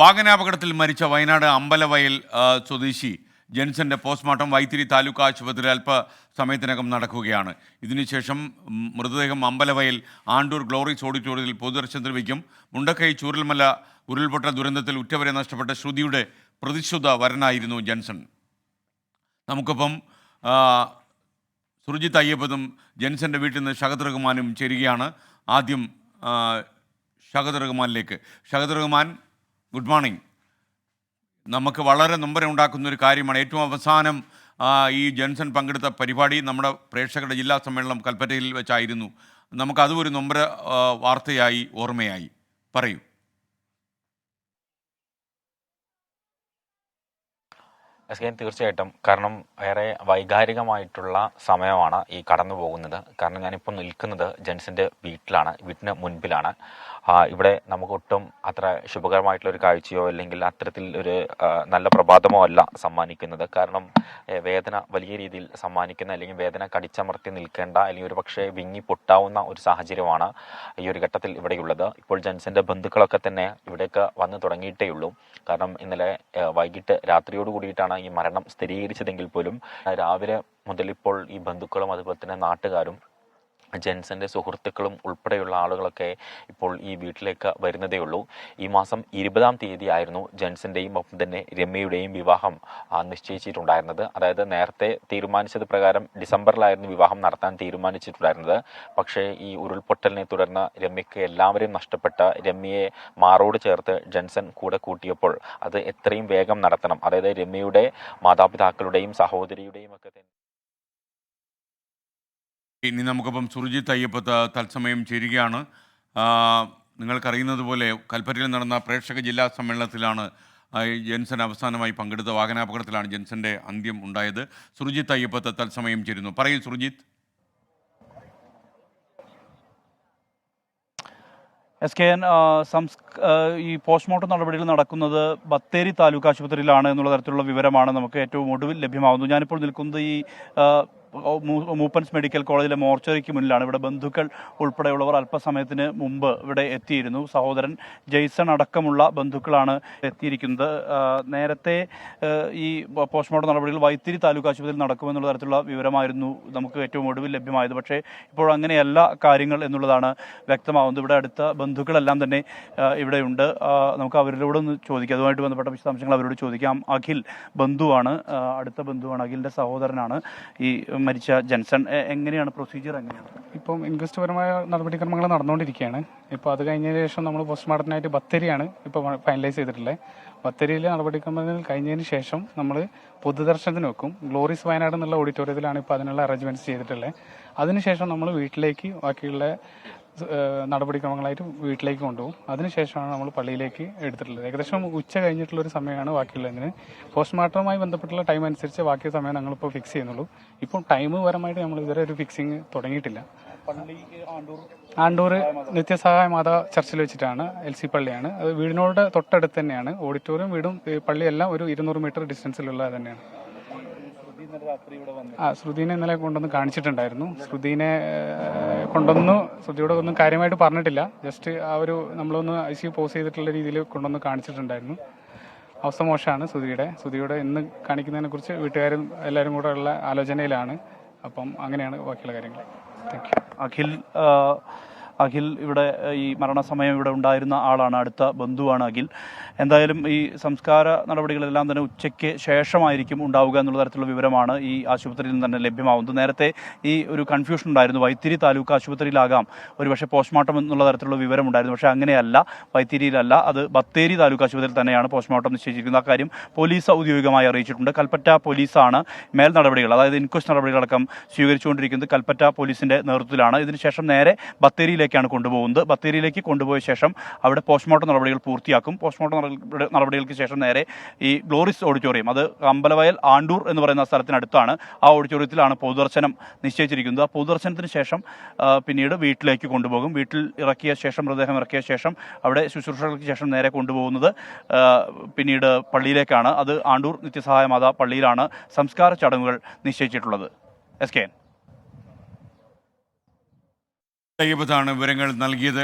വാഹനാപകടത്തിൽ മരിച്ച വയനാട് അമ്പലവയൽ സ്വദേശി ജെൻസന്റെ പോസ്റ്റ്മോർട്ടം വൈത്തിരി താലൂക്ക് ആശുപത്രിയിൽ അല്പസമയത്തിനകം നടക്കുകയാണ്. ഇതിനുശേഷം മൃതദേഹം അമ്പലവയൽ ആണ്ടൂർ ഗ്ലോറീസ് ഓഡിറ്റോറിയത്തിൽ പൊതുദർശനത്തിൽ വയ്ക്കും. മുണ്ടക്കൈ ചൂരൽമല ഉരുൾപൊട്ടൽ ദുരന്തത്തിൽ ഉറ്റവരെ നഷ്ടപ്പെട്ട ശ്രുതിയുടെ പ്രതിശുദ്ധ വരനായിരുന്നു ജെൻസൺ. നമുക്കൊപ്പം സുർജിത്ത് അയ്യപ്പതും ജെൻസന്റെ വീട്ടിൽ നിന്ന് ഷഹദ് റഹ്മാനും ചേരുകയാണ്. ആദ്യം ഷഹദ് റഹ്മാനിലേക്ക്. Shahad Rahman, good morning. നമുക്ക് വളരെ നൊമ്പരം ഉണ്ടാക്കുന്ന ഒരു കാര്യമാണ്. ഏറ്റവും അവസാനം ഈ ജെൻസൺ പങ്കെടുത്ത പരിപാടി നമ്മുടെ പ്രേക്ഷകരുടെ ജില്ലാ സമ്മേളനം കൽപ്പറ്റയിൽ വെച്ചായിരുന്നു. നമുക്കതും ഒരു നൊമ്പര വാർത്തയായി ഓർമ്മയായി. പറയൂ. തീർച്ചയായിട്ടും. കാരണം ഏറെ വൈകാരികമായിട്ടുള്ള സമയമാണ് ഈ കടന്നു പോകുന്നത്. കാരണം ഞാനിപ്പോൾ നിൽക്കുന്നത് ജെൻസന്റെ വീട്ടിലാണ്, വീട്ടിന് മുൻപിലാണ്. ഇവിടെ നമുക്കൊട്ടും അത്ര ശുഭകരമായിട്ടുള്ളൊരു കാഴ്ചയോ അല്ലെങ്കിൽ അത്തരത്തിൽ ഒരു നല്ല പ്രഭാതമോ അല്ല സമ്മാനിക്കുന്നത്. കാരണം വേദന വലിയ രീതിയിൽ സമ്മാനിക്കുന്ന അല്ലെങ്കിൽ വേദന കടിച്ചമർത്തി നിൽക്കേണ്ട അല്ലെങ്കിൽ ഒരു പക്ഷേ വിങ്ങി പൊട്ടാവുന്ന ഒരു സാഹചര്യമാണ് ഈ ഒരു ഘട്ടത്തിൽ ഇവിടെയുള്ളത്. ഇപ്പോൾ ജെൻസന്റെ ബന്ധുക്കളൊക്കെ തന്നെ ഇവിടേക്ക് വന്നു തുടങ്ങിയിട്ടേ ഉള്ളൂ. കാരണം ഇന്നലെ വൈകിട്ട് രാത്രിയോട് കൂടിയിട്ടാണ് ഈ മരണം സ്ഥിരീകരിച്ചതെങ്കിൽ പോലും രാവിലെ മുതൽ ഇപ്പോൾ ഈ ബന്ധുക്കളും അതുപോലെ തന്നെ നാട്ടുകാരും ജെൻസന്റെ സുഹൃത്തുക്കളും ഉൾപ്പെടെയുള്ള ആളുകളൊക്കെ ഇപ്പോൾ ഈ വീട്ടിലേക്ക് വരുന്നതേ ഉള്ളൂ. ഈ മാസം 20-ാം തീയതി ആയിരുന്നു ജെൻസന്റെയും ഒപ്പം തന്നെ രമ്യയുടെയും വിവാഹം നിശ്ചയിച്ചിട്ടുണ്ടായിരുന്നത്. അതായത് നേരത്തെ തീരുമാനിച്ചത് പ്രകാരം ഡിസംബറിലായിരുന്നു വിവാഹം നടത്താൻ തീരുമാനിച്ചിട്ടുണ്ടായിരുന്നത്. പക്ഷേ ഈ ഉരുൾപൊട്ടലിനെ തുടർന്ന് രമ്യയ്ക്ക് എല്ലാവരെയും നഷ്ടപ്പെട്ട രമ്യയെ മാറോട് ചേർത്ത് ജെൻസൺ കൂടെ കൂട്ടിയപ്പോൾ അത് എത്രയും വേഗം നടത്തണം, അതായത് രമ്യയുടെ മാതാപിതാക്കളുടെയും സഹോദരിയുടെയും ഒക്കെ തന്നെ. ഇനി നമുക്കിപ്പം സുർജിത്ത് അയ്യപ്പത്ത് തത്സമയം ചേരുകയാണ്. നിങ്ങൾക്കറിയുന്നത് പോലെ കൽപ്പറ്റയിൽ നടന്ന പ്രേക്ഷക ജില്ലാ സമ്മേളനത്തിലാണ് ജെൻസൺ അവസാനമായി പങ്കെടുത്ത വാഹനാപകടത്തിലാണ് ജെൻസന്റെ അന്ത്യം ഉണ്ടായത്. സുർജിത്ത് അയ്യപ്പത്ത് തത്സമയം ചേരുന്നു. പറയൂ സുർജിത്ത്. SKN ഈ പോസ്റ്റ്മോർട്ടം നടപടികൾ നടക്കുന്നത് ബത്തേരി താലൂക്ക് ആശുപത്രിയിലാണ് എന്നുള്ള തരത്തിലുള്ള വിവരമാണ് നമുക്ക് ഏറ്റവും ഒടുവിൽ ലഭ്യമാകുന്നത്. ഞാനിപ്പോൾ നിൽക്കുന്നത് ഈ മൂപ്പൻസ് മെഡിക്കൽ കോളേജിലെ മോർച്ചറിക്ക് മുന്നിലാണ്. ഇവിടെ ബന്ധുക്കൾ ഉൾപ്പെടെയുള്ളവർ അല്പസമയത്തിന് മുമ്പ് ഇവിടെ എത്തിയിരുന്നു. സഹോദരൻ ജെയ്സൺ അടക്കമുള്ള ബന്ധുക്കളാണ് എത്തിയിരിക്കുന്നത്. നേരത്തെ ഈ പോസ്റ്റ്മോർട്ടം നടപടികൾ വൈത്തിരി താലൂക്ക് ആശുപത്രിയിൽ നടക്കുമെന്നുള്ള തരത്തിലുള്ള വിവരമായിരുന്നു നമുക്ക് ഏറ്റവും ഒടുവിൽ ലഭ്യമായത്. പക്ഷേ ഇപ്പോൾ അങ്ങനെയല്ല കാര്യങ്ങൾ എന്നുള്ളതാണ് വ്യക്തമാകുന്നത്. ഇവിടെ അടുത്ത ബന്ധുക്കളെല്ലാം തന്നെ ഇവിടെയുണ്ട്. നമുക്ക് അവരോട് ഒന്ന് ചോദിക്കാം, അതുമായിട്ട് ബന്ധപ്പെട്ട വിശദാംശങ്ങൾ അവരോട് ചോദിക്കാം. അഖിൽ ബന്ധുവാണ്, അടുത്ത ബന്ധുവാണ്, അഖിലിൻ്റെ സഹോദരനാണ് ഈ മരിച്ച ജെൻസൺ. എങ്ങനെയാണ് പ്രൊസീജിയർ? എങ്ങനെയാണ് ഇപ്പം ഇൻക്വസ്റ്റ്പരമായ നടപടിക്രമങ്ങൾ നടന്നുകൊണ്ടിരിക്കുകയാണ്. ഇപ്പോൾ അത് കഴിഞ്ഞതിന് ശേഷം നമ്മൾ പോസ്റ്റ്മോർട്ടത്തിനായിട്ട് ബത്തേരിയാണ് ഇപ്പോൾ ഫൈനലൈസ് ചെയ്തിട്ടുള്ളത്. ബത്തേരിയിലെ നടപടിക്രമങ്ങൾ കഴിഞ്ഞതിന് ശേഷം നമ്മൾ പൊതുദർശനത്തിന് വെക്കും. ഗ്ലോറീസ് വയനാട് എന്നുള്ള ഓഡിറ്റോറിയത്തിലാണ് ഇപ്പോൾ അതിനുള്ള അറേഞ്ച്മെൻറ്റ്സ് ചെയ്തിട്ടുള്ളത്. അതിനുശേഷം നമ്മൾ വീട്ടിലേക്ക് ബാക്കിയുള്ള നടപടിക്രമങ്ങളായിട്ട് വീട്ടിലേക്ക് കൊണ്ടുപോകും. അതിനുശേഷമാണ് നമ്മൾ പള്ളിയിലേക്ക് എടുത്തിട്ടുള്ളത്. ഏകദേശം ഉച്ച കഴിഞ്ഞിട്ടുള്ളൊരു സമയമാണ് ബാക്കിയുള്ളതിന്. പോസ്റ്റ്മോർട്ടവുമായി ബന്ധപ്പെട്ടുള്ള ടൈം അനുസരിച്ച് ബാക്കി സമയം ഞങ്ങളിപ്പോൾ ഫിക്സ് ചെയ്യുന്നുള്ളൂ. ഇപ്പം ടൈം പരമായിട്ട് നമ്മൾ ഇതുവരെ ഒരു ഫിക്സിങ് തുടങ്ങിയിട്ടില്ല. ആണ്ടൂർ നിത്യസഹായ മാതാ ചർച്ചിൽ വെച്ചിട്ടാണ്, LC പള്ളിയാണ്. അത് വീടിനോട് തൊട്ടടുത്ത് തന്നെയാണ്. ഓഡിറ്റോറിയം വീടും പള്ളിയെല്ലാം ഒരു 200 മീറ്റർ ഡിസ്റ്റൻസിലുള്ളത് തന്നെയാണ്. ശ്രുതിനെ ഇന്നലെ കൊണ്ടുവന്ന് കാണിച്ചിട്ടുണ്ടായിരുന്നു. ശ്രുതിയോട് ഒന്നും കാര്യമായിട്ട് പറഞ്ഞിട്ടില്ല. ജസ്റ്റ് ആ ഒരു നമ്മളൊന്ന് ICU പോസ് ചെയ്തിട്ടുള്ള രീതിയിൽ കൊണ്ടുവന്ന് കാണിച്ചിട്ടുണ്ടായിരുന്നു. അവസ്ഥ മോശമാണ് ശ്രുതിയുടെ ഇന്ന് കാണിക്കുന്നതിനെ കുറിച്ച് വീട്ടുകാരും എല്ലാവരും കൂടെ ഉള്ള ആലോചനയിലാണ്. അപ്പം അങ്ങനെയാണ് ബാക്കിയുള്ള കാര്യങ്ങൾ. Thank you. അഖിൽ ഇവിടെ ഈ മരണസമയം ഇവിടെ ഉണ്ടായിരുന്ന ആളാണ്, അടുത്ത ബന്ധുവാണ് അഖിൽ. എന്തായാലും ഈ സംസ്കാര നടപടികളെല്ലാം തന്നെ ഉച്ചയ്ക്ക് ശേഷമായിരിക്കും ഉണ്ടാവുക എന്നുള്ള തരത്തിലുള്ള വിവരമാണ് ഈ ആശുപത്രിയിൽ നിന്ന് തന്നെ ലഭ്യമാവുന്നത്. നേരത്തെ ഈ ഒരു കൺഫ്യൂഷൻ ഉണ്ടായിരുന്നു, വൈത്തിരി താലൂക്ക് ആശുപത്രിയിലാകാം ഒരുപക്ഷെ പോസ്റ്റ്മോർട്ടം എന്നുള്ള തരത്തിലുള്ള വിവരമുണ്ടായിരുന്നു. പക്ഷേ അങ്ങനെയല്ല, വൈത്തിരിയിലല്ല, അത് ബത്തേരി താലൂക്ക് ആശുപത്രിയിൽ തന്നെയാണ് പോസ്റ്റ്മോർട്ടം നിശ്ചയിച്ചിരിക്കുന്നത്. അക്കാര്യം പോലീസ് ഔദ്യോഗികമായി അറിയിച്ചിട്ടുണ്ട്. കൽപ്പറ്റ പോലീസാണ് മേൽ നടപടികൾ, അതായത് ഇൻക്വസ്റ്റ് നടപടികളടക്കം സ്വീകരിച്ചുകൊണ്ടിരിക്കുന്നത് കൽപ്പറ്റ പോലീസിൻ്റെ നേതൃത്വത്തിലാണ്. ഇതിനുശേഷം നേരെ ബത്തേരിയിലേക്കാണ് കൊണ്ടുപോകുന്നത്. ബത്തേരിയിലേക്ക് കൊണ്ടുപോയ ശേഷം അവിടെ പോസ്റ്റ്മോർട്ടം നടപടികൾ പൂർത്തിയാക്കും. പോസ്റ്റ്മോർട്ടം നടപടികൾക്ക് ശേഷം നേരെ ഈ ഗ്ലോറീസ് ഓഡിറ്റോറിയം, അത് അമ്പലവയൽ ആണ്ടൂർ എന്ന് പറയുന്ന സ്ഥലത്തിനടുത്താണ്, ആ ഓഡിറ്റോറിയത്തിലാണ് പൊതുദർശനം നിശ്ചയിച്ചിരിക്കുന്നത്. ആ പൊതുദർശനത്തിന് ശേഷം പിന്നീട് വീട്ടിലേക്ക് കൊണ്ടുപോകും. വീട്ടിൽ മൃതദേഹം ഇറക്കിയ ശേഷം അവിടെ ശുശ്രൂഷകൾക്ക് ശേഷം നേരെ കൊണ്ടുപോകുന്നത് പിന്നീട് പള്ളിയിലേക്കാണ്. അത് ആണ്ടൂർ നിത്യസഹായ മാതാ പള്ളിയിലാണ് സംസ്കാര ചടങ്ങുകൾ നിശ്ചയിച്ചിട്ടുള്ളത്. SKN വിവരങ്ങൾ നൽകിയത്.